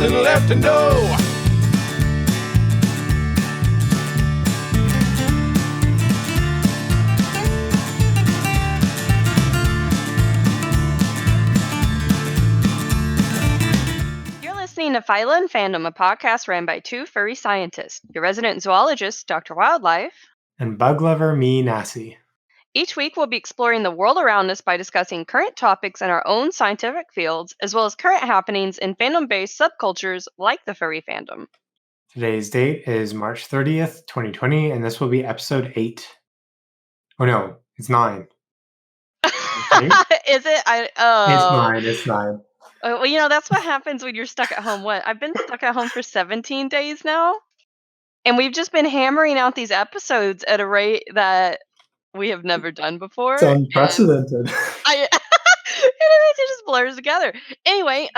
nothing left to know. You're listening to Phyla and Fandom, a podcast ran by two furry scientists, your resident zoologist, Dr. Wildlife, and bug lover me, Nasi. Each week, we'll be exploring the world around us by discussing current topics in our own scientific fields, as well as current happenings in fandom-based subcultures like the furry fandom. Today's date is March 30th, 2020, and this will be episode 8. Oh no, it's 9. Is it? It's 9. Well, that's what happens when you're stuck at home. I've been stuck at home for 17 days now, and we've just been hammering out these episodes at a rate that we have never done before. It's unprecedented. It just blurs together. Anyway,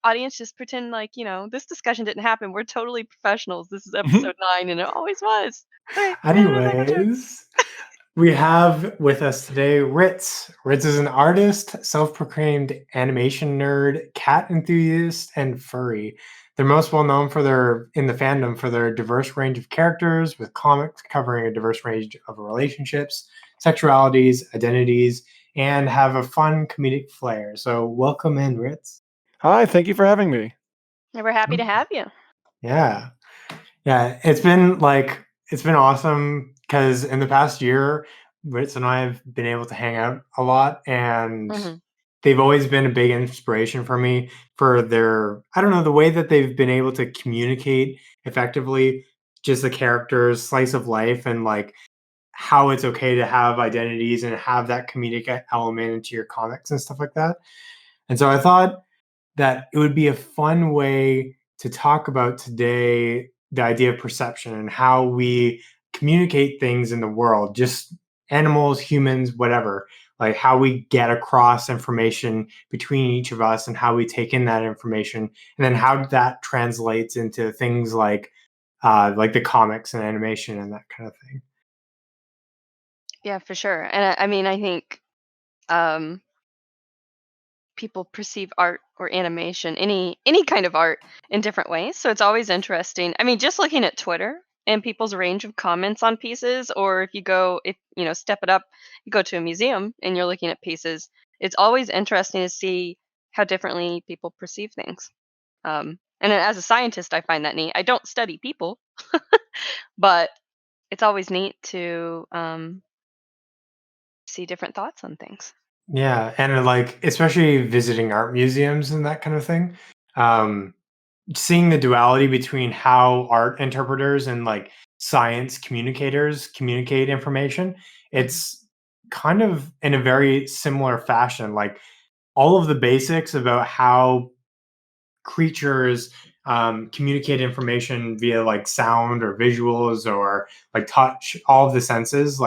audience, just pretend like, this discussion didn't happen. We're totally professionals. This is episode 9, and it always was. Okay. Anyways, we have with us today Ritz. Ritz is an artist, self-proclaimed animation nerd, cat enthusiast, and furry. They're most well known in the fandom for their diverse range of characters, with comics covering a diverse range of relationships, sexualities, identities, and have a fun comedic flair. So welcome in, Ritz. Hi, thank you for having me. We're happy to have you. Yeah. It's been awesome because in the past year, Ritz and I have been able to hang out a lot, and they've always been a big inspiration for me for the way that they've been able to communicate effectively, just the characters, slice of life, and like how it's okay to have identities and have that comedic element into your comics and stuff like that. And so I thought that it would be a fun way to talk about today the idea of perception and how we communicate things in the world, just animals, humans, whatever, like how we get across information between each of us and how we take in that information, and then how that translates into things like the comics and animation and that kind of thing. Yeah, for sure. And I think people perceive art or animation, any kind of art, in different ways. So it's always interesting. I mean, just looking at Twitter and people's range of comments on pieces, or if step it up, you go to a museum and you're looking at pieces, it's always interesting to see how differently people perceive things. And as a scientist, I find that neat. I don't study people, but it's always neat to see different thoughts on things. Yeah, and especially visiting art museums and that kind of thing, seeing the duality between how art interpreters and science communicators communicate information, it's kind of in a very similar fashion. Like all of the basics about how creatures communicate information via sound or visuals or touch, all of the senses,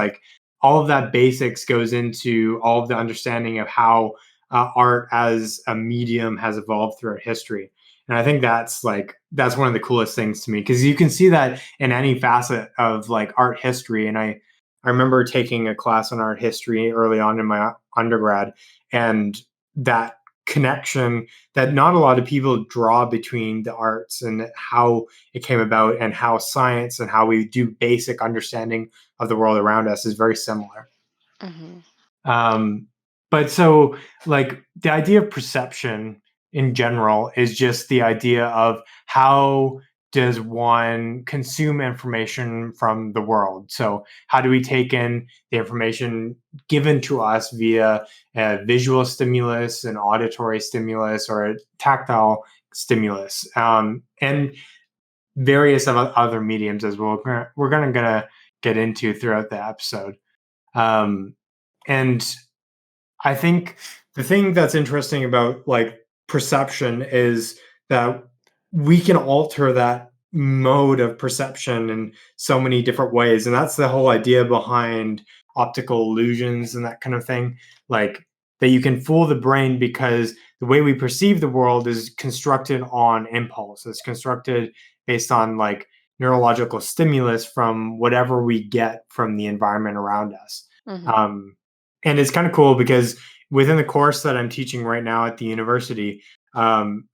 all of that basics goes into all of the understanding of how art as a medium has evolved throughout history. And I think that's one of the coolest things to me, because you can see that in any facet of art history. And I remember taking a class on art history early on in my undergrad, and that connection that not a lot of people draw between the arts and how it came about, and how science and how we do basic understanding of the world around us is very similar. But so the idea of perception in general is just the idea of how does one consume information from the world. So how do we take in the information given to us via a visual stimulus, an auditory stimulus, or a tactile stimulus, and various other mediums as well. We're gonna get into throughout the episode. And I think the thing that's interesting about perception is that we can alter that mode of perception in so many different ways. And that's the whole idea behind optical illusions and that kind of thing. That you can fool the brain because the way we perceive the world is constructed on impulse. It's constructed based on neurological stimulus from whatever we get from the environment around us. And it's kind of cool because within the course that I'm teaching right now at the university,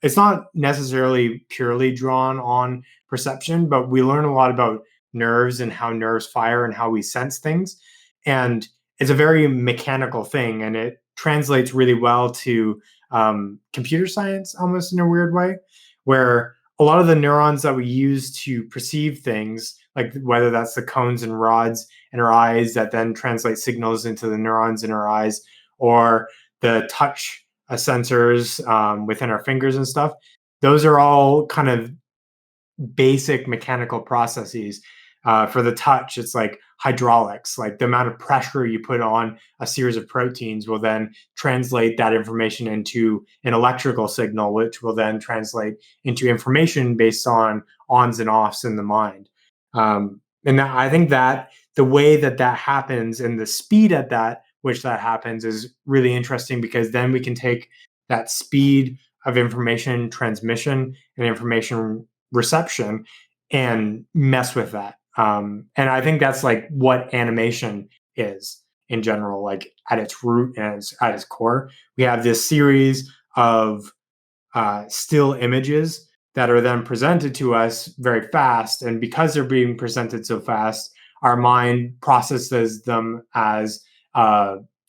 It's not necessarily purely drawn on perception, but we learn a lot about nerves and how nerves fire and how we sense things. And it's a very mechanical thing, and it translates really well to computer science almost in a weird way, where a lot of the neurons that we use to perceive things, like whether that's the cones and rods in our eyes that then translate signals into the neurons in our eyes, or the touch sensors within our fingers and stuff, those are all kind of basic mechanical processes. For the touch, it's like hydraulics, like the amount of pressure you put on a series of proteins will then translate that information into an electrical signal, which will then translate into information based on ons and offs in the mind. I think that the way that that happens and the speed at that which that happens is really interesting, because then we can take that speed of information transmission and information reception and mess with that. And I think that's like what animation is in general, like at its root and at its core. We have this series of still images that are then presented to us very fast. And because they're being presented so fast, our mind processes them as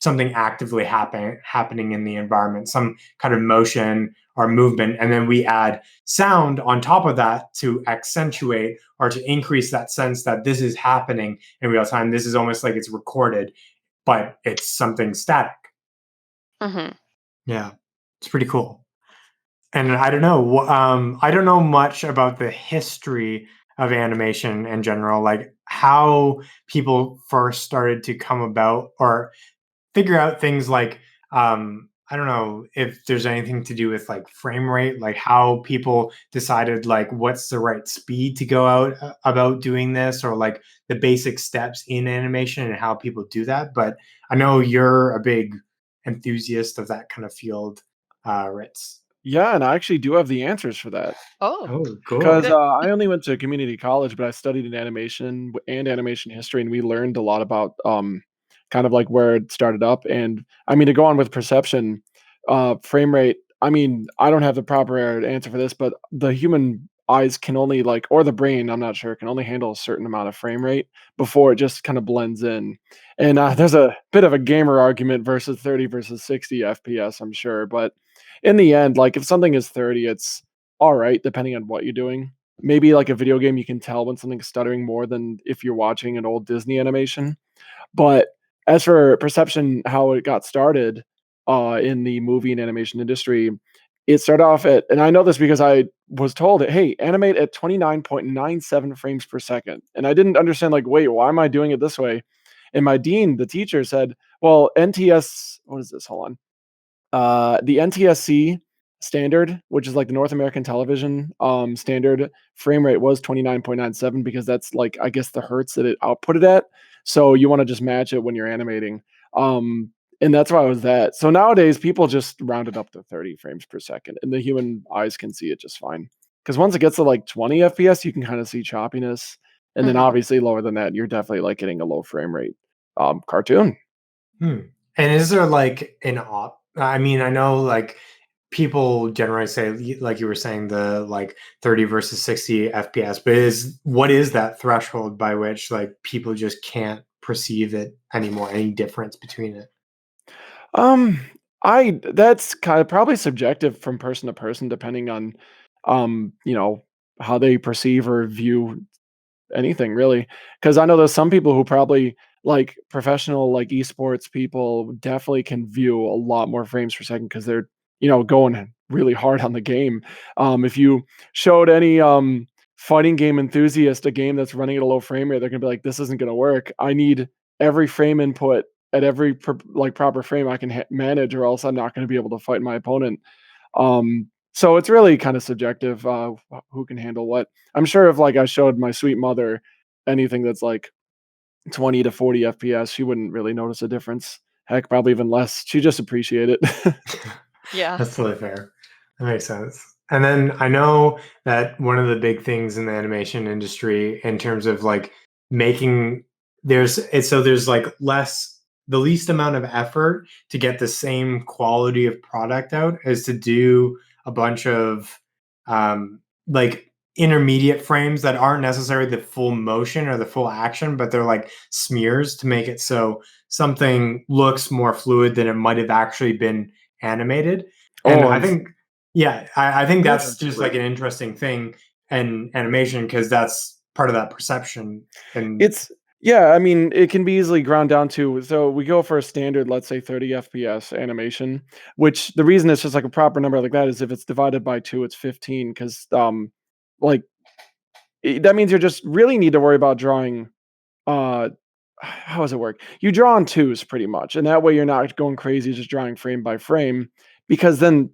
something actively happening in the environment, some kind of motion or movement. And then we add sound on top of that to accentuate or to increase that sense that this is happening in real time. This is almost like it's recorded, but it's something static. Hmm. Yeah, it's pretty cool. And I don't know. I don't know much about the history of animation in general, like how people first started to come about or figure out things like I don't know if there's anything to do with like frame rate, like how people decided like what's the right speed to go out about doing this, or like the basic steps in animation and how people do that. But I know you're a big enthusiast of that kind of field, Ritz. Yeah, and I actually do have the answers for that. Oh, Oh, Because cool. good. I only went to community college, but I studied in animation and animation history, and we learned a lot about kind of like where it started up. And I mean, to go on with perception, frame rate. I mean, I don't have the proper answer for this, but the human eyes can only like, or the brain, I'm not sure, can only handle a certain amount of frame rate before it just kind of blends in. And there's a bit of a gamer argument versus 30 versus 60 FPS, I'm sure, but in the end, like if something is 30, it's all right, depending on what you're doing. Maybe like a video game, you can tell when something's stuttering more than if you're watching an old Disney animation. But as for perception, how it got started in the movie and animation industry, it started off at, and I know this because I was told that, hey, animate at 29.97 frames per second. And I didn't understand, like, wait, why am I doing it this way? And my dean, the teacher, said, well, NTS, what is this? Hold on. The NTSC standard, which is like the North American television standard, frame rate was 29.97 because that's like, I guess, the hertz that it outputted at. So you want to just match it when you're animating. And that's why I was that. So nowadays people just round it up to 30 frames per second and the human eyes can see it just fine. Because once it gets to like 20 FPS, you can kind of see choppiness. And then Hmm. obviously lower than that, you're definitely like getting a low frame rate cartoon. Hmm. And is there like an op? I mean, I know like people generally say, like you were saying, the like 30 versus 60 FPS, but what is that threshold by which like people just can't perceive it anymore? Any difference between it? Um, I that's kind of probably subjective from person to person, depending on, you know, how they perceive or view anything really. Because I know there's some people who probably like professional, like esports people, definitely can view a lot more frames per second because they're going really hard on the game. If you showed any fighting game enthusiast a game that's running at a low frame rate, they're gonna be like, "This isn't gonna work. I need every frame input at every like proper frame I can manage, or else I'm not gonna be able to fight my opponent." So it's really kind of subjective, who can handle what. I'm sure if like I showed my sweet mother anything that's like 20 to 40 FPS, she wouldn't really notice a difference. Heck, probably even less. She just appreciate it. Yeah. That's totally fair. That makes sense. And then I know that one of the big things in the animation industry in terms of like making there's like the least amount of effort to get the same quality of product out is to do a bunch of like intermediate frames that aren't necessarily the full motion or the full action, but they're like smears to make it so something looks more fluid than it might have actually been animated. And Oh, I and think, yeah, I think yeah, that's just like an interesting thing in animation because that's part of that perception. And it's yeah, I mean, it can be easily ground down to so we go for a standard, let's say 30 FPS animation, which the reason it's just like a proper number like that is if it's divided by 2, it's 15 because like that means you just really need to worry about drawing uh how does it work? You draw on twos pretty much, and that way you're not going crazy just drawing frame by frame because then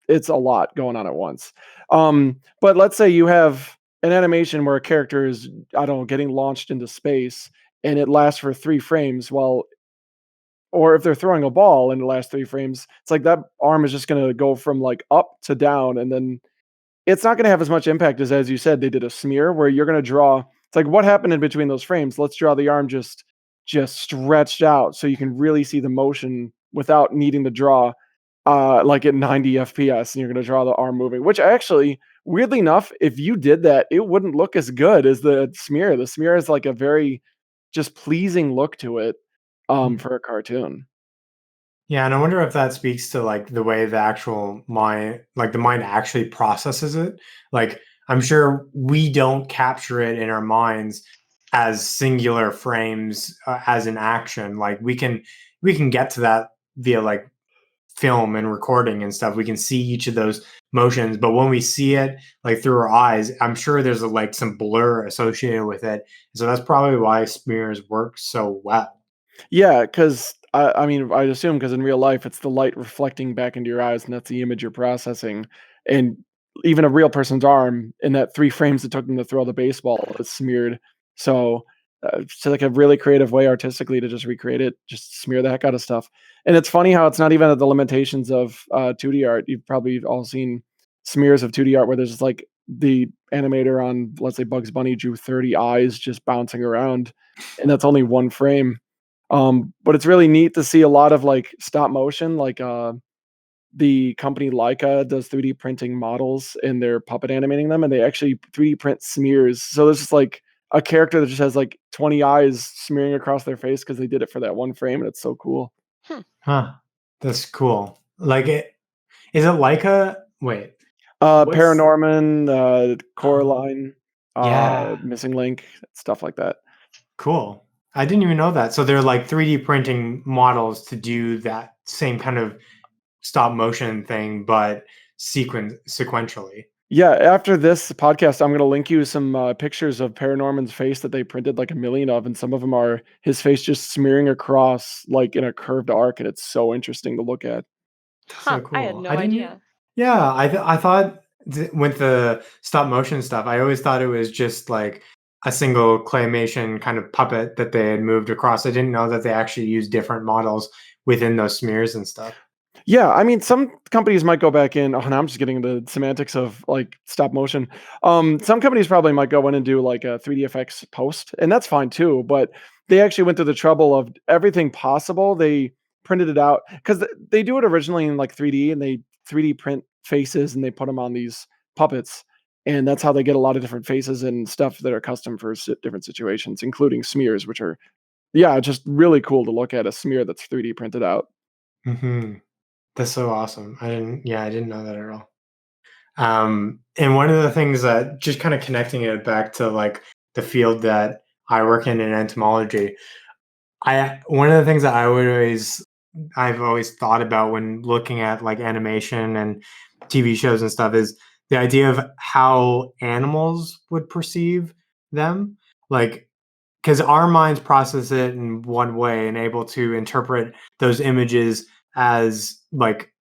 it's a lot going on at once. But let's say you have an animation where a character is, I don't know, getting launched into space and it lasts for 3 frames. Well, or if they're throwing a ball in the last 3 frames, it's like that arm is just going to go from like up to down and then it's not gonna have as much impact as you said, they did a smear where you're gonna draw it's like, what happened in between those frames? Let's draw the arm just stretched out so you can really see the motion without needing to draw, like at 90 FPS, and you're gonna draw the arm moving, which actually, weirdly enough, if you did that, it wouldn't look as good as the smear. The smear is like a very just pleasing look to it, for a cartoon. yeah, and I wonder if that speaks to like the way the actual mind, like the mind actually processes it. Like, I'm sure we don't capture it in our minds as singular frames as an action. Like we can get to that via like film and recording and stuff. We can see each of those motions, but when we see it like through our eyes, I'm sure there's like some blur associated with it. So that's probably why smears work so well. Yeah, because I mean, I'd assume because in real life, it's the light reflecting back into your eyes, and that's the image you're processing. And even a real person's arm in that 3 frames it took them to throw the baseball is smeared. So it's like a really creative way artistically to just recreate it, just smear the heck out of stuff. And it's funny how it's not even at the limitations of 2D art. You've probably all seen smears of 2D art where there's just like the animator on, let's say, Bugs Bunny drew 30 eyes just bouncing around, and that's only 1 frame. But it's really neat to see a lot of like stop motion, like the company Leica does 3D printing models and they're puppet animating them and they actually 3D print smears. So there's just like a character that just has like 20 eyes smearing across their face because they did it for that 1 frame and it's so cool. Hmm. Huh. That's cool. Like it is it like a wait, what's Paranorman, oh Coraline, yeah. Missing Link, stuff like that. Cool. I didn't even know that. So they're like 3D printing models to do that same kind of stop motion thing, but sequentially. Yeah, after this podcast, I'm gonna link you some pictures of Paranorman's face that they printed like a million of, and some of them are his face just smearing across like in a curved arc, and it's so interesting to look at. That's Huh, so I had cool. I no didn't. idea. Yeah, I thought with the stop motion stuff, I always thought it was just like a single claymation kind of puppet that they had moved across. I didn't know that they actually used different models within those smears and stuff. Yeah, I mean, some companies might go back in. Oh, now I'm just getting into semantics of like stop motion. Some companies probably might go in and do like a 3D effects post, and that's fine too. But they actually went through the trouble of everything possible. They printed it out because they do it originally in like 3D, and they 3D print faces and they put them on these puppets, and that's how they get a lot of different faces and stuff that are custom for different situations, including smears, which are yeah, just really cool to look at a smear that's 3D printed out. Hmm. That's so awesome. I didn't know that at all. And one of the things that just kind of connecting it back to like the field that I work in entomology, I one of the things that I've always thought about when looking at like animation and TV shows and stuff is the idea of how animals would perceive them. Like, because our minds process it in one way and able to interpret those images as like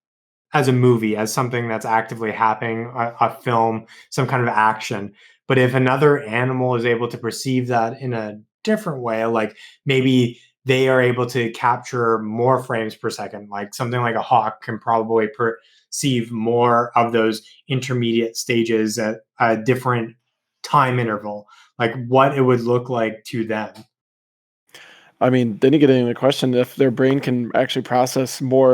as a movie, as something that's actively happening, a film, some kind of action. But if another animal is able to perceive that in a different way, like maybe they are able to capture more frames per second, like something like a hawk can probably perceive more of those intermediate stages at a different time interval, like what it would look like to them. I mean, then you get into the question if their brain can actually process more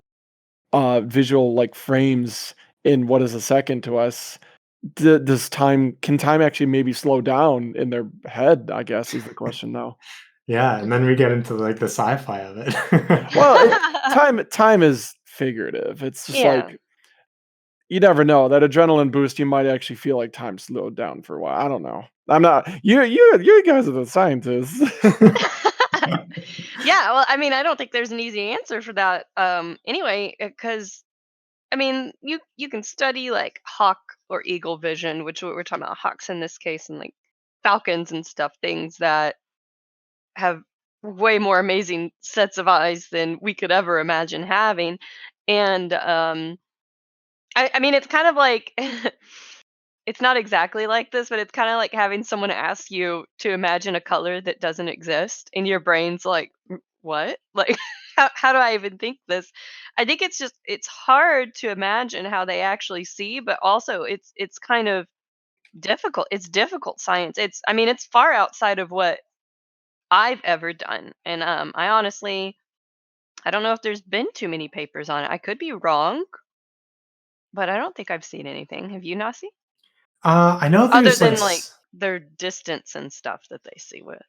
visual like frames in what is a second to us. Does time can time actually maybe slow down in their head, I guess, is the question now. Yeah, and then we get into like the sci-fi of it. Well, it time is figurative. It's just Yeah. like you never know. That adrenaline boost, you might actually feel like time slowed down for a while. I don't know. I'm not you guys are the scientists. Yeah, well, I mean, I don't think there's an easy answer for that. Anyway, because I mean, you can study like hawk or eagle vision, which we're talking about hawks in this case, and like falcons and stuff, things that have way more amazing sets of eyes than we could ever imagine having. And I mean, it's kind of like it's not exactly like this, but it's kind of like having someone ask you to imagine a color that doesn't exist, and your brain's like, What? Like, how do I even think this?" I think it's just it's hard to imagine how they actually see, but also it's kind of difficult. It's difficult science. It's I mean, it's far outside of what I've ever done, and I don't know if there's been too many papers on it. I could be wrong, but I don't think I've seen anything. Have you, Nasi? I know Other there's like than like their distance and stuff that they see with.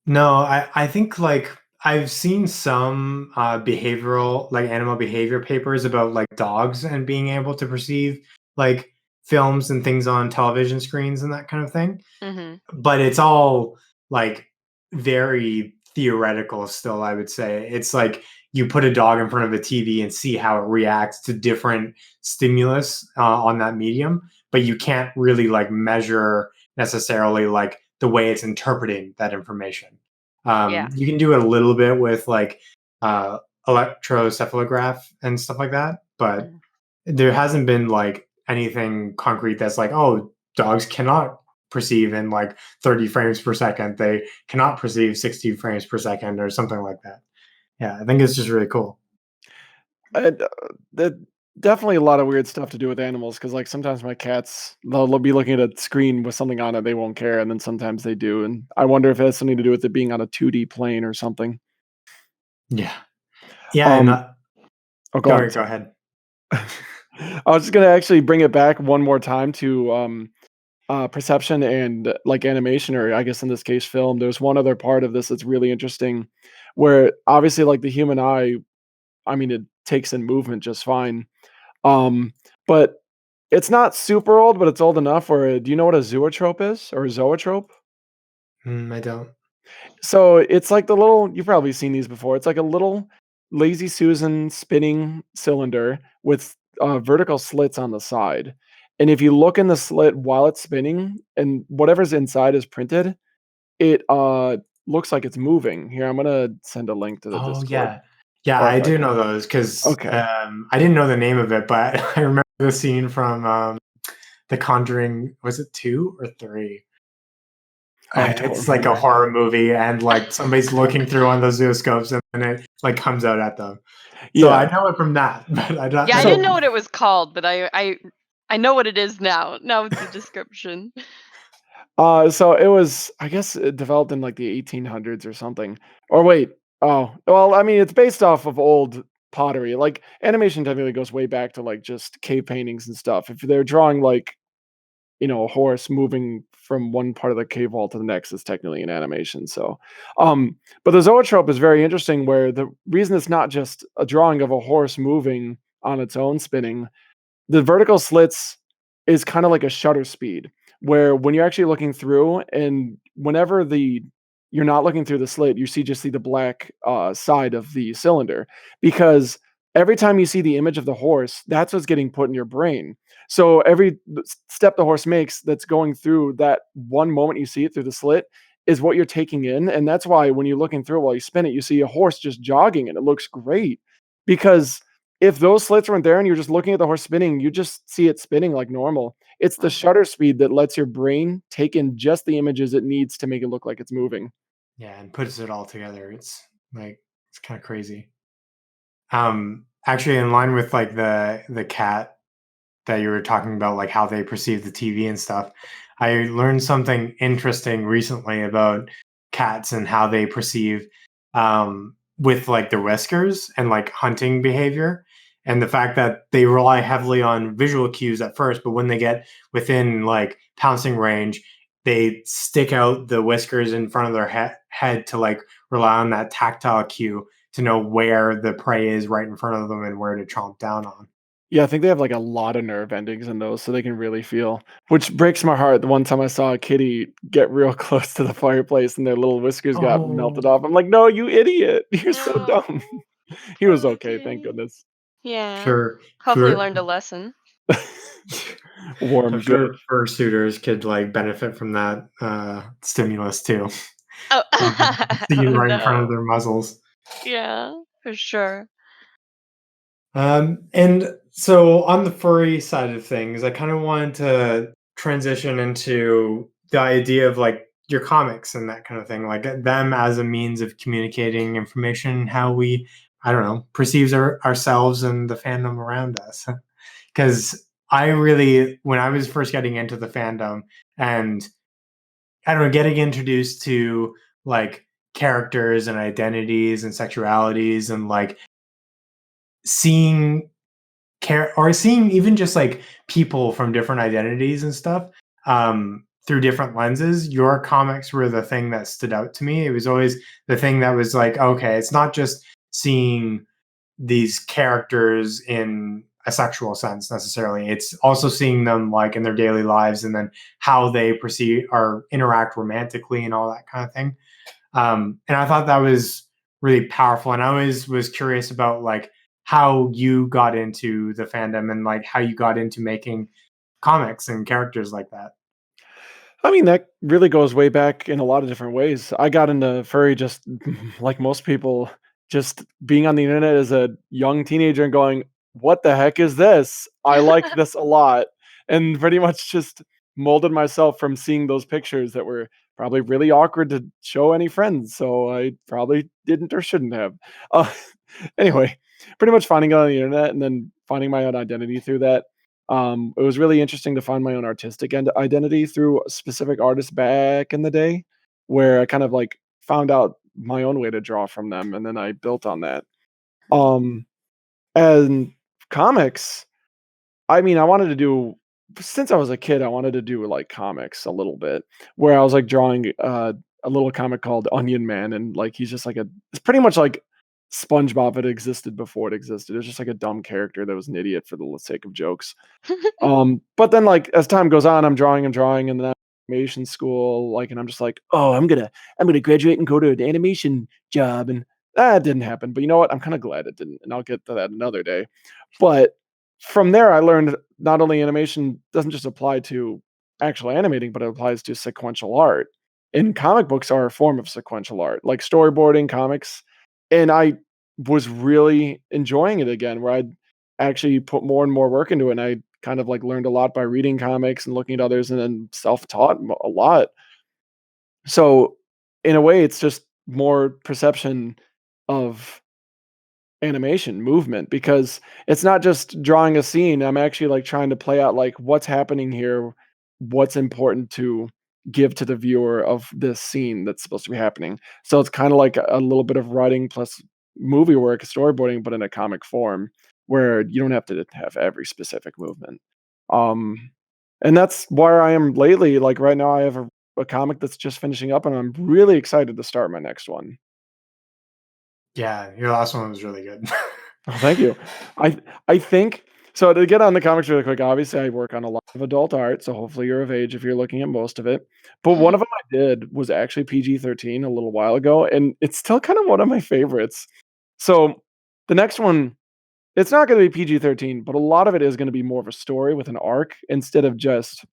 no, I think like I've seen some behavioral like animal behavior papers about like dogs and being able to perceive like films and things on television screens and that kind of thing. Hmm. But it's all like very theoretical still, I would say. It's like you put a dog in front of a TV and see how it reacts to different stimulus on that medium, but you can't really like measure necessarily like the way it's interpreting that information. Yeah. You can do it a little bit with like uh, electrocephalograph and stuff like that, but Mhm. there hasn't been like anything concrete that's like, oh, dogs cannot perceive in like 30 frames per second. They cannot perceive 60 frames per second or something like that. Yeah, I think it's just really cool. And, that definitely a lot of weird stuff to do with animals because, like, sometimes my cats, they'll be looking at a screen with something on it, they won't care, and then sometimes they do, and I wonder if it has something to do with it being on a 2D plane or something. Yeah. Yeah. And Um oh, go on, go sorry. ahead. I was just gonna actually bring it back one more time to, perception and, like, animation, or I guess in this case, film. There's one other part of this that's really interesting, where obviously, like, the human eye, I mean, it takes in movement just fine. Um, but it's not super old, but it's old enough where do you know what a zoetrope is or a zoetrope? I don't. So it's like the little you've probably seen these before. It's like a little lazy Susan spinning cylinder with vertical slits on the side. And if you look in the slit while it's spinning and whatever's inside is printed, it looks like it's moving. Here, I'm gonna send a link to the Oh, Discord. yeah. Yeah, Or I if I do can. know those because Okay. I didn't know the name of it, but I remember the scene from The Conjuring. Was it two or three? I don't It's like a remember. horror movie, and like somebody's looking through one of those zooscopes, and then it like comes out at them. So I Yeah. know it from that, but Yeah, I I didn't don't. know what it was called, but I know what it is now. Now with the description. So it was, I guess, it developed in like the 1800s or something. Or wait, oh, well, I mean, it's based off of old pottery. Like animation technically goes way back to like just cave paintings and stuff. If they're drawing like, a horse moving from one part of the cave wall to the next, is technically an animation. So, but the zoetrope is very interesting. Where the reason it's not just a drawing of a horse moving on its own spinning, the vertical slits is kind of like a shutter speed where when you're actually looking through and whenever you're not looking through the slit, you see the black side of the cylinder because every time you see the image of the horse, that's what's getting put in your brain. So every step the horse makes that's going through that one moment you see it through the slit is what you're taking in, and that's why when you're looking through it while you spin it, you see a horse just jogging and it looks great because if those slits weren't there and you're just looking at the horse spinning, you just see it spinning like normal. It's the Mhm. shutter speed that lets your brain take in just the images it needs to make it look like it's moving. Yeah, and puts it all together. It's like it's kind of crazy. Actually, in line with like the cat that you were talking about, like how they perceive the TV and stuff, I learned something interesting recently about cats and how they perceive with like the whiskers and like hunting behavior. and the fact that they rely heavily on visual cues at first, but when they get within like pouncing range, they stick out the whiskers in front of their head to like rely on that tactile cue to know where the prey is right in front of them and where to chomp down on. Yeah, I think they have, like, a lot of nerve endings in those, so they can really feel, which breaks my heart. The one time I saw a kitty get real close to the fireplace and their little whiskers got melted Oh, off. I'm like, "No, you idiot. You're so dumb." Oh, He was poor okay, thank kitty. goodness. Yeah. for Hopefully for learned a lesson. Warm good. fursuiters could like benefit from that stimulus too. Oh, See oh right in front of no. their muzzles. Yeah, for sure. And so on the furry side of things, I kind of wanted to transition into the idea of like your comics and that kind of thing, like them as a means of communicating information, how we, I don't know, perceives ourselves and the fandom around us. Because I really, when I was first getting into the fandom and I don't know, getting introduced to like characters and identities and sexualities and like seeing or seeing even just like people from different identities and stuff through different lenses, your comics were the thing that stood out to me. It was always the thing that was like, okay, it's not just seeing these characters in a sexual sense necessarily, it's also seeing them like in their daily lives and then how they perceive or interact romantically and all that kind of thing. And I thought that was really powerful. And I always was curious about like how you got into the fandom and like how you got into making comics and characters like that. I mean, that really goes way back in a lot of different ways. I got into furry just like most people, just being on the internet as a young teenager and going, "What the heck is this? I like this a lot." And pretty much just molded myself from seeing those pictures that were probably really awkward to show any friends. So I probably didn't or shouldn't have. Uh, anyway, pretty much finding it on the internet and then finding my own identity through that. It was really interesting to find my own artistic identity through specific artists back in the day, where I kind of like found out my own way to draw from them, and then I built on that. Um, and comics, I mean, I wanted to do since I was a kid, I wanted to do like comics a little bit, where I was like drawing a little comic called Onion Man, and like he's just like it's pretty much like SpongeBob had existed before it existed. It's just like a dumb character that was an idiot for the sake of jokes. But then, like, as time goes on, I'm drawing and drawing, and then animation school, like, and I'm just like, "Oh, I'm gonna graduate and go to an animation job," and that didn't happen, but you know what? I'm kinda glad it didn't, and I'll get to that another day. But from there, I learned not only animation doesn't just apply to actual animating, but it applies to sequential art, and comic books are a form of sequential art, like storyboarding, comics, and I was really enjoying it again, where I'd actually put more and more work into it, and I kind of like learned a lot by reading comics and looking at others and then self-taught a lot. So in a way, it's just more perception of animation movement because it's not just drawing a scene. I'm actually like trying to play out like what's happening here, what's important to give to the viewer of this scene that's supposed to be happening. So it's kind of like a little bit of writing plus movie work, storyboarding, but in a comic form where you don't have to have every specific movement. Um, and that's where I am lately. Like right now, I have a comic that's just finishing up, and I'm really excited to start my next one. Yeah, your last one was really good. Oh, thank you. I I think so to get on the comics really quick, obviously I work on a lot of adult art, so hopefully you're of age if you're looking at most of it. But one of them I did was actually PG-13 a little while ago, and it's still kind of one of my favorites. So the next one, it's not going to be PG-13, but a lot of it is going to be more of a story with an arc instead of just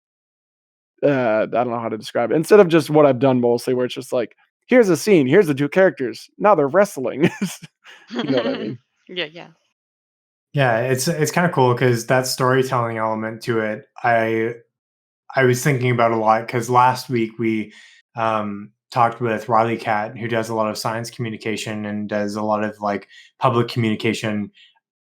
I don't know how to describe it. Instead of just what I've done mostly, where it's just like, here's a scene, here's the two characters, now they're wrestling. You know what I mean? Yeah, yeah. Yeah, it's kind of cool because that storytelling element to it, I was thinking about a lot because last week we talked with Riley Cat, who does a lot of science communication and does a lot of like public communication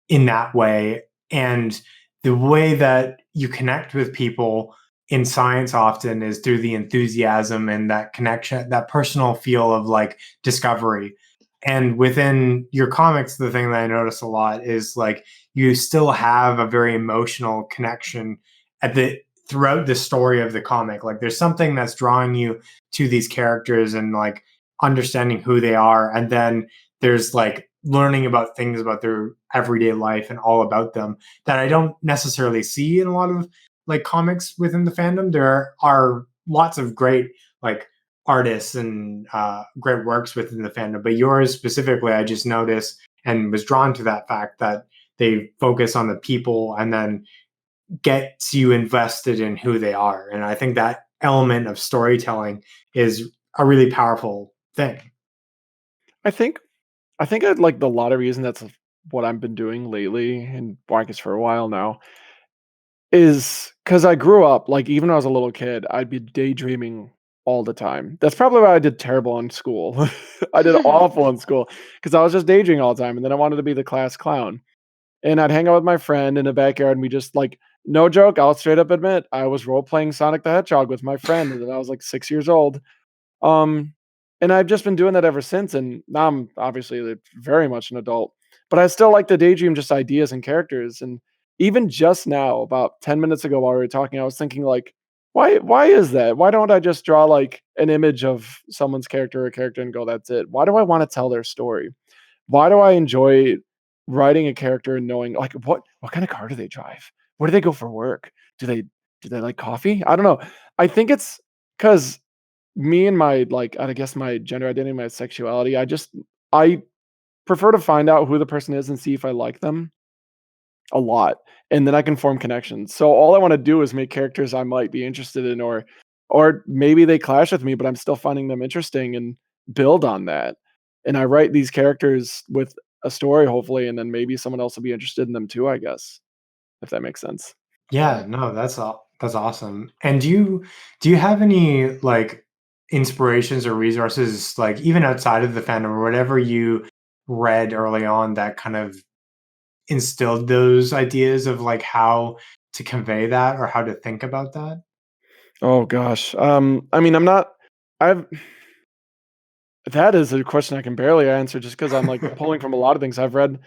in that way. And the way that you connect with people in science often is through the enthusiasm and that connection, that personal feel of like discovery. And within your comics, the thing that I notice a lot is like you still have a very emotional connection at the throughout the story of the comic. Like there's something that's drawing you to these characters and like understanding who they are. And then there's like learning about things about their everyday life and all about them that I don't necessarily see in a lot of like comics within the fandom. There are lots of great like artists and great works within the fandom, but yours specifically, I just noticed and was drawn to that fact that they focus on the people and then gets you invested in who they are. And I think that element of storytelling is a really powerful thing. I think I think I'd like the lot of reason that's what I've been doing lately, and well, I guess for a while now, is because I grew up, like, even when I was a little kid, I'd be daydreaming all the time. That's probably why I did terrible in school. I did awful in school because I was just daydreaming all the time, and then I wanted to be the class clown. And I'd hang out with my friend in the backyard, and we just, like, no joke, I'll straight up admit, I was role playing Sonic the Hedgehog with my friend, and I was, like, 6 years old. Um, and I've just been doing that ever since, and now I'm obviously, like, very much an adult, but I still like to daydream just ideas and characters, and even just now, about 10 minutes ago while we were talking, I was thinking, like, why is that? Why don't I just draw, like, an image of someone's character or character and go, "That's it"? Why do I wanna tell their story? Why do I enjoy writing a character and knowing, like, what kinda car do they drive? Where do they go for work? Do they like coffee? I don't know. I think it's because me and my, like, I guess my gender identity, my sexuality, I prefer to find out who the person is and see if I like them a lot, and then I can form connections. So all I wanna do is make characters I might be interested in, or maybe they clash with me, but I'm still finding them interesting and build on that. And I write these characters with a story hopefully, and then maybe someone else will be interested in them too, I guess, if that makes sense. Yeah, no, that's awesome. And do you have any like inspirations or resources like even outside of the fandom or whatever you read early on that kind of instilled those ideas of like how to convey that or how to think about that? Oh gosh, I mean, I've that is a question I can barely answer just because 'cause I'm, like, pulling from a lot of things I've read.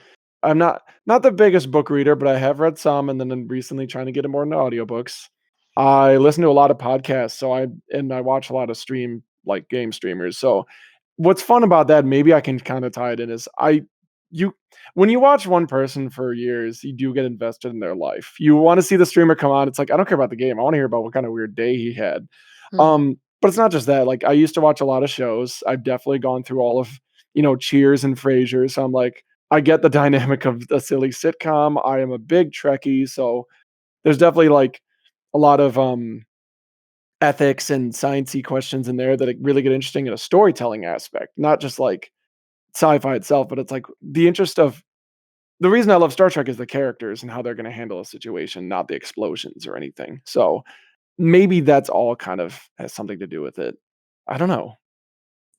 I'm not the biggest book reader, but I have read some, and then I'm recently trying to get more into audiobooks. I listen to a lot of podcasts, and I watch a lot of game streamers, so what's fun about that, maybe I can kinda tie it in, is you when you watch one person for years, you do get invested in their life. You wanna see the streamer come on, it's like, I don't care about the game, I wanna hear about what kinda weird day he had. Mhm. But it's not just that, like, I used to watch a lot of shows. I've definitely gone through all of, Cheers and Frasier, so I'm like, I get the dynamic of a silly sitcom. I am a big Trekkie, so there's definitely, like, a lot of, ethics and sciencey questions in there that really get interesting in a storytelling aspect, not just, like, sci-fi itself, but it's, like, the reason I love Star Trek is the characters and how they're gonna handle a situation, not the explosions or anything. So, maybe that's all kind of has something to do with it. I don't know.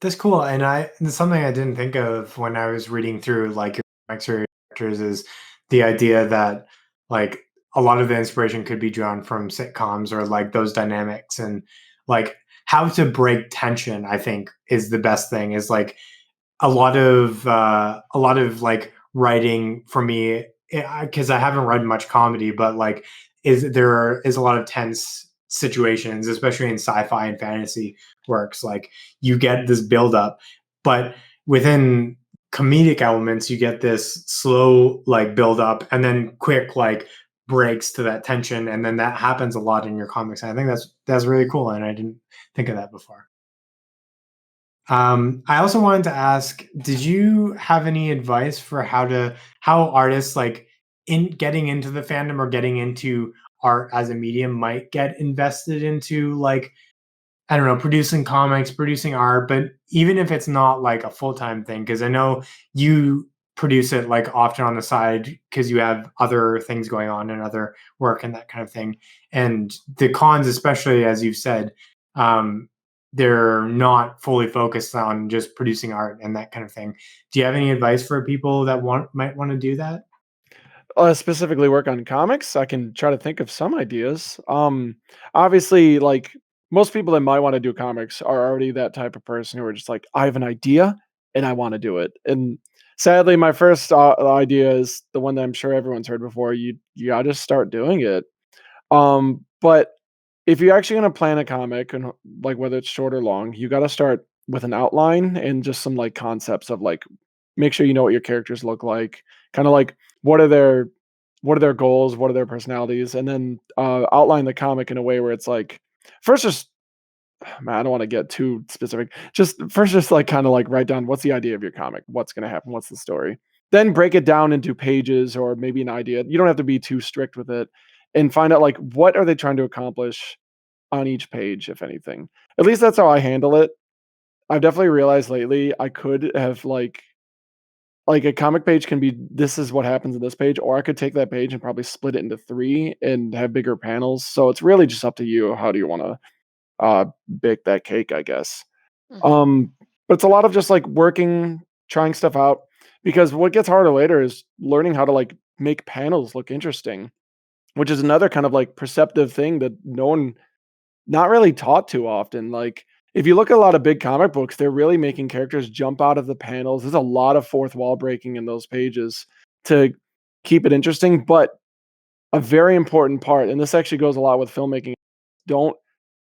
That's cool. And it's something I didn't think of when I was reading through like your comics or your characters is the idea that like a lot of the inspiration could be drawn from sitcoms or like those dynamics and like how to break tension, I think is the best thing is like a lot of like writing for me because I haven't read much comedy, but like is there is a lot of tense situations, especially in sci-fi and fantasy works. Like you get this build up, but within comedic elements, you get this slow like build up and then quick like breaks to that tension, and then that happens a lot in your comics. And I think that's really cool, and I didn't think of that before. I also wanted to ask, did you have any advice for how artists like in getting into the fandom or getting into art as a medium might get invested into like I don't know, producing comics, producing art, but even if it's not like a full-time thing, because I know you produce it like often on the side because you have other things going on and other work and that kind of thing. And the cons, especially as you've said, um, they're not fully focused on just producing art and that kind of thing. Do you have any advice for people that might want to do that? Specifically work on comics, I can try to think of some ideas. Obviously, like, most people that might wanna do comics are already that type of person who are just like, "I have an idea. and I want to do it. And sadly, my first idea is the one that I'm sure everyone's heard before. You got to start doing it. But if you're actually gonna plan a comic and like whether it's short or long, you got to start with an outline and just some like concepts of like make sure you know what your characters look like, kind of like what are their what are their goals, what are their personalities, and then outline the comic in a way where it's like first just man, I don't want to get too specific. Just first, just like kind of like write down what's the idea of your comic, what's going to happen, what's the story. Then break it down into pages or maybe an idea. You don't have to be too strict with it, and find out like what are they trying to accomplish on each page, if anything. At least that's how I handle it. I've definitely realized lately I could have like a comic page can be this is what happens in this page, or I could take that page and probably split it into three and have bigger panels. So it's really just up to you. How do you want to uh, bake that cake, I guess. Mhm. Um, but it's a lot of just like working, trying stuff out because what gets harder later is learning how to like make panels look interesting, which is another kind of like perceptive thing that no one not really taught too often. Like if you look at a lot of big comic books, they're really making characters jump out of the panels. There's a lot of fourth wall breaking in those pages to keep it interesting, but a very important part, and this actually goes a lot with filmmaking, don't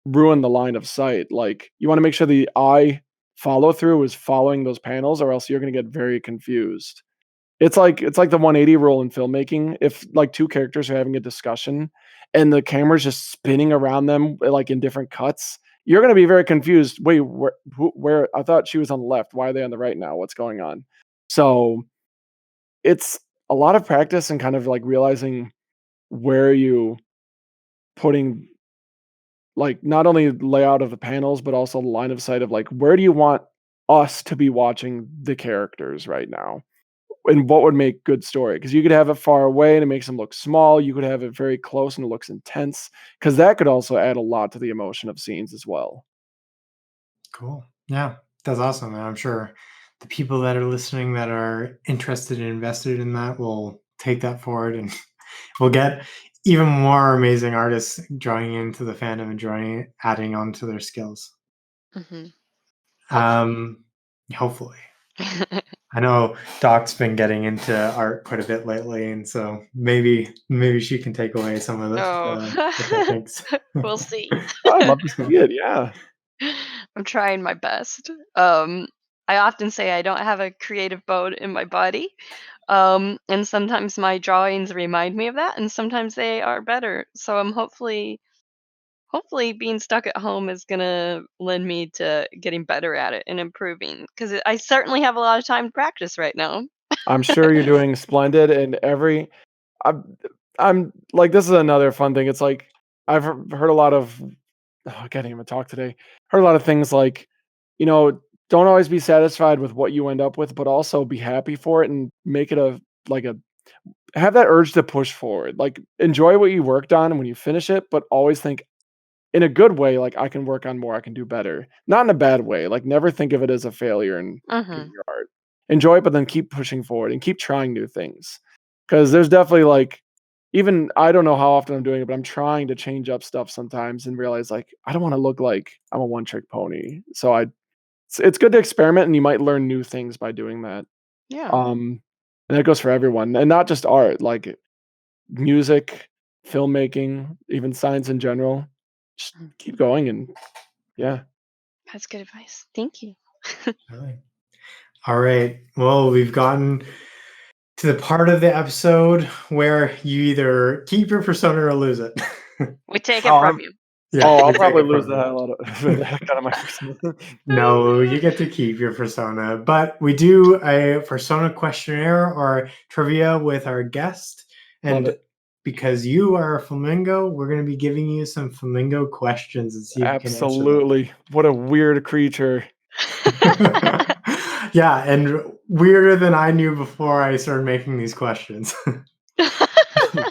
ruin the line of sight. Like, you wanna make sure the eye follow through is following those panels or else you're gonna get very confused. It's like the 180 rule in filmmaking. If, like, 2 characters are having a discussion and the camera's just spinning around them, like, in different cuts, you're gonna be very confused. "Wait, where I thought she was on the left. Why are they on the right now? What's going on?" So, it's a lot of practice and kind of, like, realizing where you putting like not only layout of the panels, but also the line of sight of like where do you want us to be watching the characters right now? And what would make good story? Because you could have it far away and it makes them look small. You could have it very close and it looks intense. Because that could also add a lot to the emotion of scenes as well. Cool. Yeah, that's awesome. And I'm sure the people that are listening that are interested and invested in that will take that forward and we'll get even more amazing artists joining into the fandom and joining, adding on to their skills. Mhm. Hopefully. Um, hopefully. I know Doc's been getting into art quite a bit lately, and so maybe she can take away some of Oh. the techniques. We'll see. I'd love to see it. Yeah. I'm trying my best. I often say I don't have a creative bone in my body. And sometimes my drawings remind me of that, and sometimes they are better. So I'm hopefully being stuck at home is gonna lend me to getting better at it and improving because I certainly have a lot of time to practice right now. I'm sure you're doing splendid. And I'm, I'm like, this is another fun thing. It's like, heard a lot of oh, I can't even talk today. Heard a lot of things like, you know, don't always be satisfied with what you end up with, but also be happy for it and make it a like a have that urge to push forward. Like enjoy what you worked on when you finish it, but always think in a good way, like I can work on more, I can do better. Not in a bad way. Like never think of it as a failure in Mhm. your art. Enjoy it, but then keep pushing forward and keep trying new things. Cause there's definitely like even I don't know how often I'm doing it, but I'm trying to change up stuff sometimes and realize like I don't want to look like I'm a one trick pony. So it's good to experiment and you might learn new things by doing that. Yeah. Um and that goes for everyone and not just art, like music, filmmaking, even science in general. Just Mm. keep going and yeah. That's good advice. Thank you. Really? All right. Well, we've gotten to the part of the episode where you either keep your persona or lose it. We take it Oh, from you. Yeah, I'll we take probably it lose from the you. hell out of the heck out of my persona. No, you get to keep your persona, but we do a persona questionnaire or trivia with our guest. Love And it. because you are a flamingo, we're going to be giving you some flamingo questions and see if you can answer them. Absolutely. What a weird creature. Yeah, and weirder than I knew before I started making these questions. All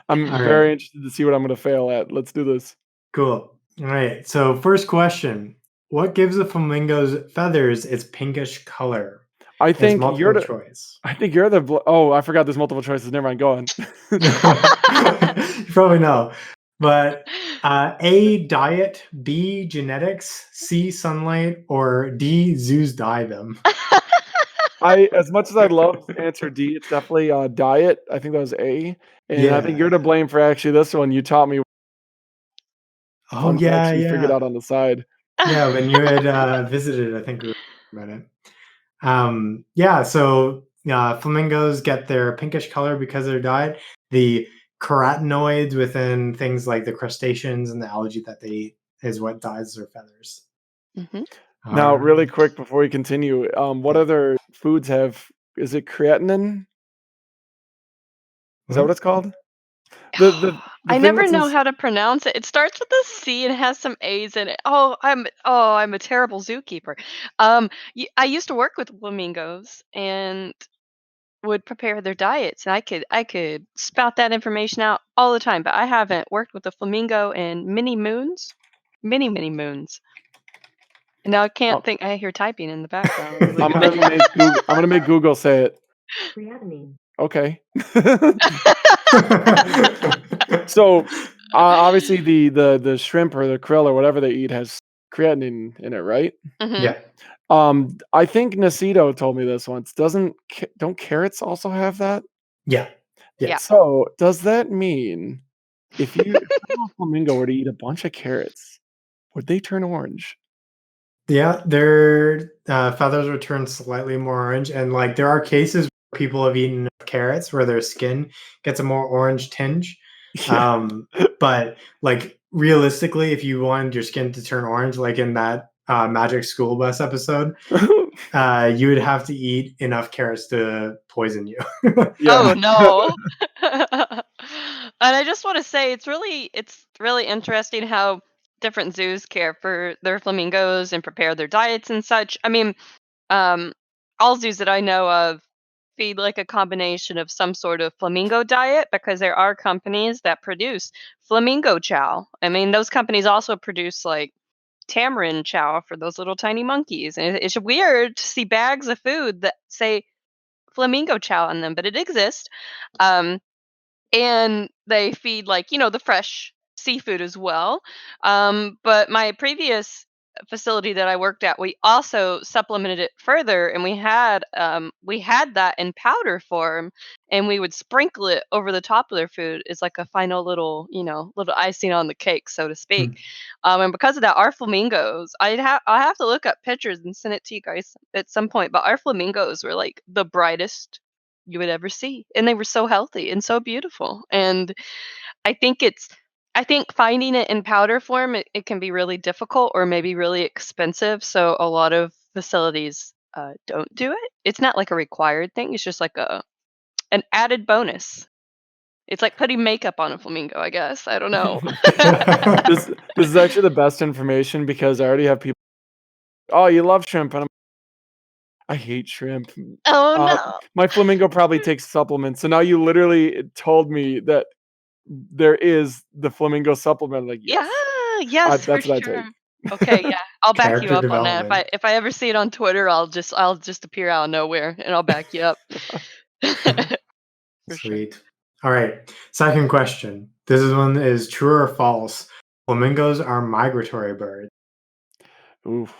I'm right, very interested to see what I'm gonna fail at. Let's do this. cool. All right, so first question. What gives a flamingo's feathers its pinkish color? I There's think you're multiple the choice. I think you're the oh, I forgot there's multiple choices. Never mind, go on. You probably know. But A, diet, B, genetics, C, sunlight, or D, zoos dye them. I as much as I love answer D, it's definitely, diet. I think that was A, and I think you're Yeah. to blame for actually this one. You taught me Oh, fun facts yeah, you figured yeah. out on the side. Yeah, when you had, visited, I think we were talking about it. Yeah, so, flamingos get their pinkish color because of their diet. The carotenoids within things like the crustaceans and the algae that they eat is what dyes their feathers. Mhm. Now, really Alright. quick before we continue, what Yeah. other foods have is it creatinine? Is that what What? it's called? The I thing never that's know ins how to pronounce it. It starts with a C and has some A's in it. I'm a terrible zookeeper. I used to work with flamingos and would prepare their diets, and I could spout that information out all the time, but I haven't worked with a flamingo in many moons, many moons. And now I can't oh, think. I hear typing in the background. Look I'm at me. gonna make Google say it. Okay. So, obviously the shrimp or the krill or whatever they eat has creatinine in it, right? Mhm. Yeah, I think Nacito told me this once. Don't carrots also have that? yeah, Yeah. yes. So, does that mean if a little flamingo were to eat a bunch of carrots, would they turn orange? Yeah, their, feathers would turn slightly more orange, and, like, there are cases where people have eaten carrots where their skin gets a more orange tinge, Yeah. but, like, realistically, if you wanted your skin to turn orange, like in that, Magic School Bus episode, you would have to eat enough carrots to poison you. Yeah. Oh, no. And I just wanna say it's really interesting how different zoos care for their flamingos and prepare their diets and such. I mean, um, all zoos that I know of feed, like, a combination of some sort of flamingo diet because there are companies that produce flamingo chow. I mean, those companies also produce, like, tamarind chow for those little tiny monkeys, and it's weird to see bags of food that say flamingo chow on them, but it exists. Um, and they feed, like, the fresh seafood as well. But my previous facility that I worked at, we also supplemented it further, and we had that in powder form, and we would sprinkle it over the top of their food as like a final little icing on the cake, so to speak. Mm. And because of that, our flamingos, I'll have to look up pictures and send it to you guys at some point. But our flamingos were like the brightest you would ever see, and they were so healthy and so beautiful. And I think it's I think finding it in powder form, it can be really difficult or maybe really expensive, so a lot of facilities, don't do it. It's not like a required thing, it's just like an added bonus. It's like putting makeup on a flamingo, I guess, I don't know. This this is actually the best information because I already have people, "Oh, you love shrimp," and I hate shrimp. Oh, Uh, no. my flamingo probably takes supplements, so now you literally told me that there is the flamingo supplement, like, Yeah, yes, yes, for that's what I take. sure. Okay, yeah, I'll back you Character up on that. If I development. if I ever see it on Twitter, I'll just appear out of nowhere, and I'll back you up. For sure. Sweet. All right. Second question. This is one is true or false. Flamingos are migratory birds. Oof.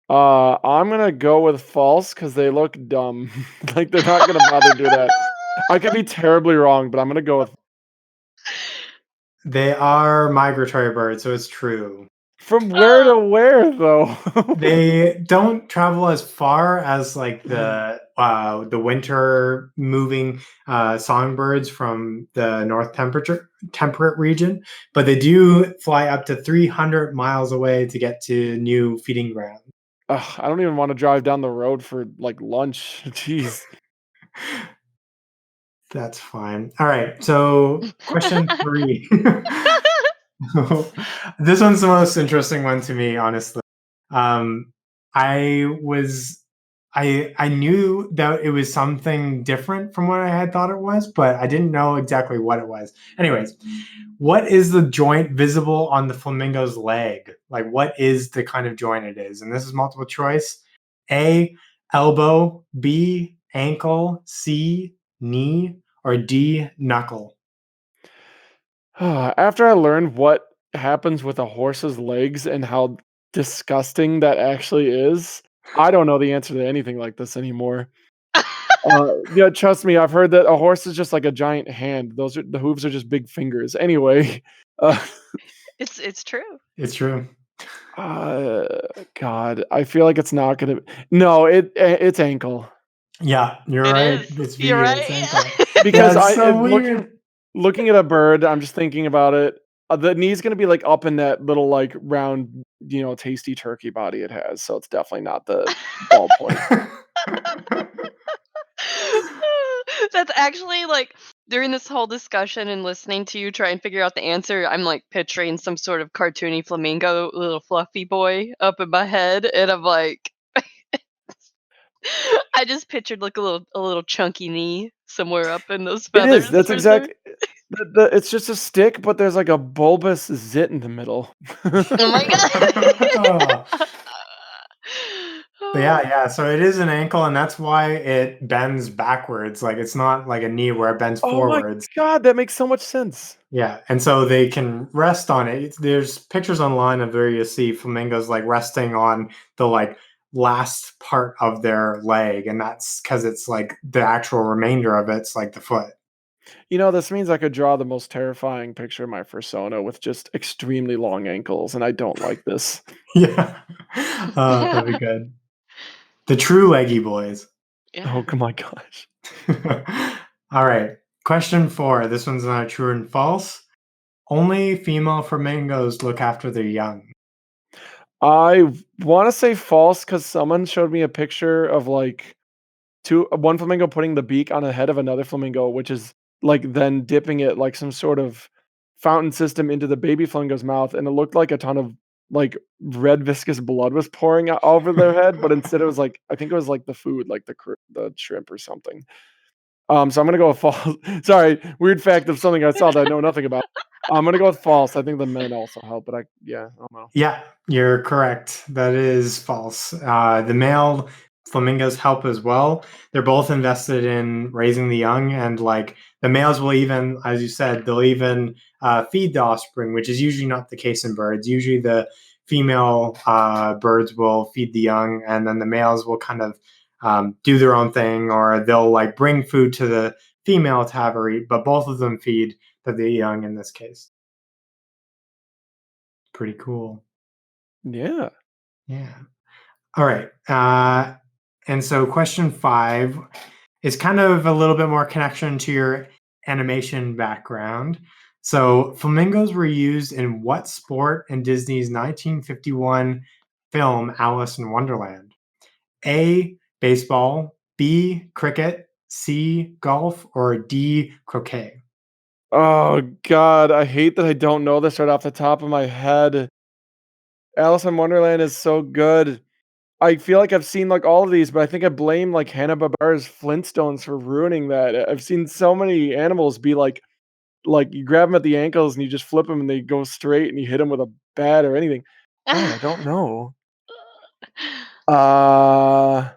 I'm gonna go with false because they look dumb. Like, they're not gonna bother do that. I could be terribly wrong, but I'm gonna go with They are migratory birds, so it's true. from where to where, though? They don't travel as far as like the winter moving songbirds from the north temperature temperate region, but they do fly up to 300 miles away to get to new feeding grounds. Ugh, I don't even wanna drive down the road for, like, lunch. Jeez. That's fine. All right. So, question three. This one's the most interesting one to me, honestly. Um, I was, I knew that it was something different from what I had thought it was, but I didn't know exactly what it was. Anyways, what is the joint visible on the flamingo's leg? Like, what is the kind of joint it is? And this is multiple choice. A, elbow. B, ankle. C, knee. Or D, knuckle. After I learned what happens with a horse's legs and how disgusting that actually is, I don't know the answer to anything like this anymore. Yeah, trust me, I've heard that a horse is just like a giant hand. Those are the hooves are just big fingers. Anyway, uh, It's true. It's true. uh, God, I feel like it's not gonna. No, it's ankle Yeah, you're It right. is. It's You're B. It's right. ankle. Yeah, because it's I so looking weird. looking at a bird. I'm just thinking about it. The knee's gonna be like up in that little like round, tasty turkey body it has. So it's definitely not the ballpoint. That's actually like during this whole discussion and listening to you try and figure out the answer, I'm like picturing some sort of cartoony flamingo, little fluffy boy up in my head, and I'm like, I just pictured like a little chunky knee somewhere up in those It is. feathers That's for sure. exact. It's just a stick, but there's like a bulbous zit in the middle. Oh my Oh. god. But yeah, yeah. So it is an ankle, and that's why it bends backwards. Like it's not like a knee where it bends Oh my forwards. god, that makes so much sense. Yeah, and so they can rest on it. There's pictures online of where you see flamingos like resting on the like last part of their leg, and that's because it's like the actual remainder of it's like the foot. This means I could draw the most terrifying picture of my persona with just extremely long ankles, and I don't like this. Yeah, that'd be good. The true leggy boys. Yeah. Oh my gosh. All right, question 4. This one's not true and false. Only female flamingos look after their young. I wanna say false because someone showed me a picture of, like, one flamingo putting the beak on the head of another flamingo, which is, like, then dipping it like some sort of fountain system into the baby flamingo's mouth, and it looked like a ton of, like, red viscous blood was pouring out over their head, but instead it was, like I think it was, like, the food, like the shrimp or something. So I'm gonna go with false. Sorry, weird fact of something I saw that I know nothing about. I'm gonna go with false. I think the men also help, but I don't know. Yeah, you're correct. That is false. The male flamingos help as well. They're both invested in raising the young, and like the males will even, as you said, they'll even feed the offspring, which is usually not the case in birds. Usually, the female birds will feed the young, and then the males will kind of do their own thing, or they'll like bring food to the female to have her eat. But both of them feed the young in this case. Pretty cool. Yeah. Yeah. All right. And so question 5 is kind of a little bit more connection to your animation background. So flamingos were used in what sport in Disney's 1951 film Alice in Wonderland? A, baseball, B, cricket, C, golf, or D, croquet? Oh god, I hate that I don't know this right off the top of my head. Alice in Wonderland is so good. I feel like I've seen like all of these, but I think I blame like Hanna-Barbera's Flintstones for ruining that. I've seen so many animals be like you grab them at the ankles and you just flip them and they go straight and you hit them with a bat or anything. God, I don't know. Uh,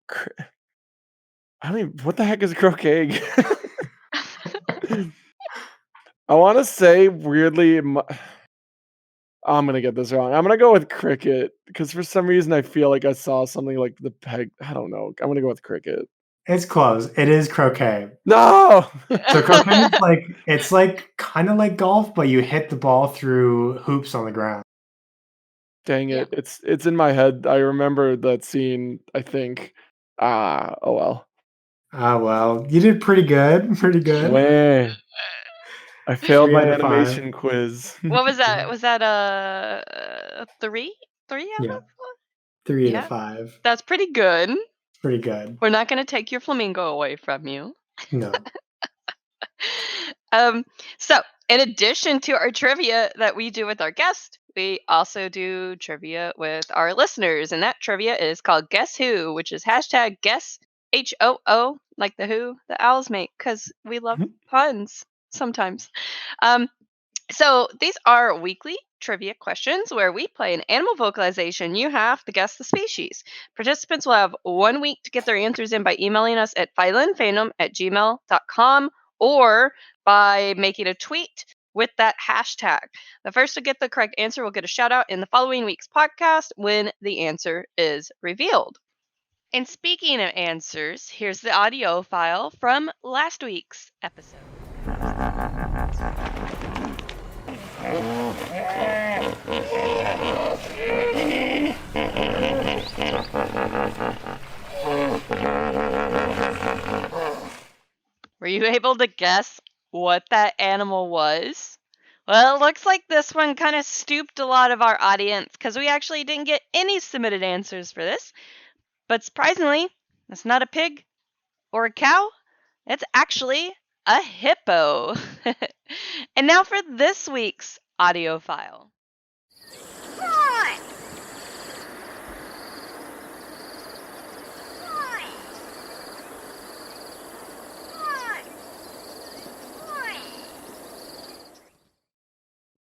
cr- I don't even, what the heck is croquet? I want to say weirdly, I'm gonna get this wrong. I'm gonna go with cricket because for some reason I feel like I saw something like the peg. I don't know. I'm gonna go with cricket. It's close. It is croquet. No, So croquet is like it's like kind of like golf, but you hit the ball through hoops on the ground. dang Yeah. it! It's in my head. I remember that scene. I think. Oh well. Ah, well, you did pretty good. Pretty good. Way I failed Three my out of five. animation quiz. What was that? Yeah, Was that three? 3 out yeah, of 4? 3 out of Yeah, 5. that's pretty good. Pretty good. We're not gonna take your flamingo away from you. No. Um, so in addition to our trivia that we do with our guests, we also do trivia with our listeners, and that trivia is called Guess Who, which is hashtag Guess HOO, like the Who the owls make, because we love puns sometimes. Um, so these are weekly trivia questions where we play an animal vocalization. You have to guess the species. Participants will have 1 week to get their answers in by emailing us at philandfandom@gmail.com or by making a tweet with that hashtag. The first to get the correct answer will get a shout out in the following week's podcast when the answer is revealed. And speaking of answers, here's the audio file from last week's episode. Were you able to guess what that animal was? Well, it looks like this one kind of stooped a lot of our audience because we actually didn't get any submitted answers for this. But surprisingly, it's not a pig or a cow. It's actually a hippo. And now for this week's audio file.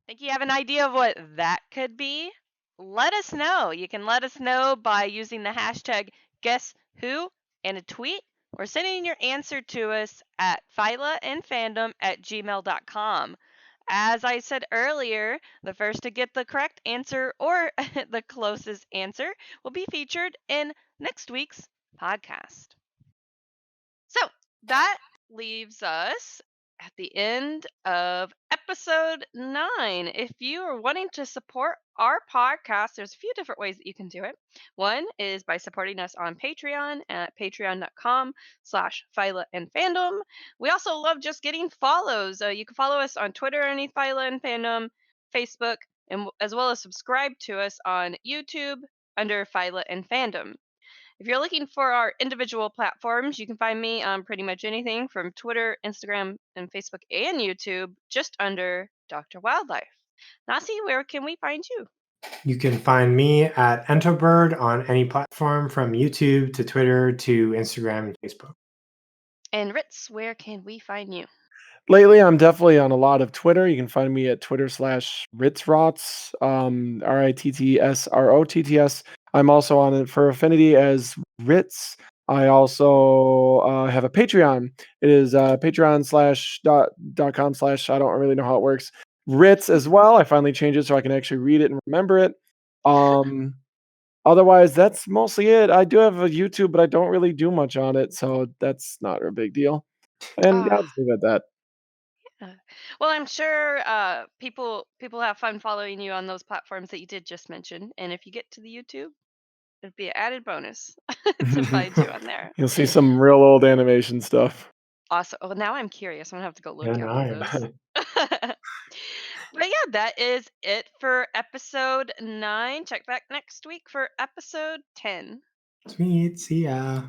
Think you have an idea of what that could be? Let us know. You can let us know by using the hashtag #GuessWho in a tweet or sending your answer to us at phylaandfandom@gmail.com. As I said earlier, the first to get the correct answer or the closest answer will be featured in next week's podcast. So that leaves us at the end of episode 9. If you are wanting to support our podcast, there's a few different ways that you can do it. One is by supporting us on Patreon at patreon.com/Phyla and Fandom. We also love just getting follows. You can follow us on Twitter underneath Phyla and Fandom, Facebook, and as well as subscribe to us on YouTube under Phyla and Fandom. If you're looking for our individual platforms, you can find me on pretty much anything from Twitter, Instagram, and Facebook and YouTube just under Dr. Wildlife. Nasi, where can we find you? You can find me at Entobird on any platform from YouTube to Twitter to Instagram and Facebook. And Ritz, where can we find you? Lately, I'm definitely on a lot of Twitter. You can find me at Twitter/Rittsrotts, Rittsrotts. I'm also on it for Affinity as Ritz. I also have a Patreon. It is patreon.com/ I don't really know how it works. Ritz as well. I finally changed it so I can actually read it and remember it. Otherwise, that's mostly it. I do have a YouTube, but I don't really do much on it, so that's not a big deal. And yeah, I'll Ah, just leave it at that. yeah. Well, I'm sure people have fun following you on those platforms that you did just mention. And if you get to the YouTube, it'd be an added bonus to find you on there. You'll see some real old animation stuff. Awesome. Well, now I'm curious. I'm gonna have to go Yeah, look at no, one of I those. bet. But yeah, that is it for episode 9. Check back next week for episode 10. Sweet. See ya.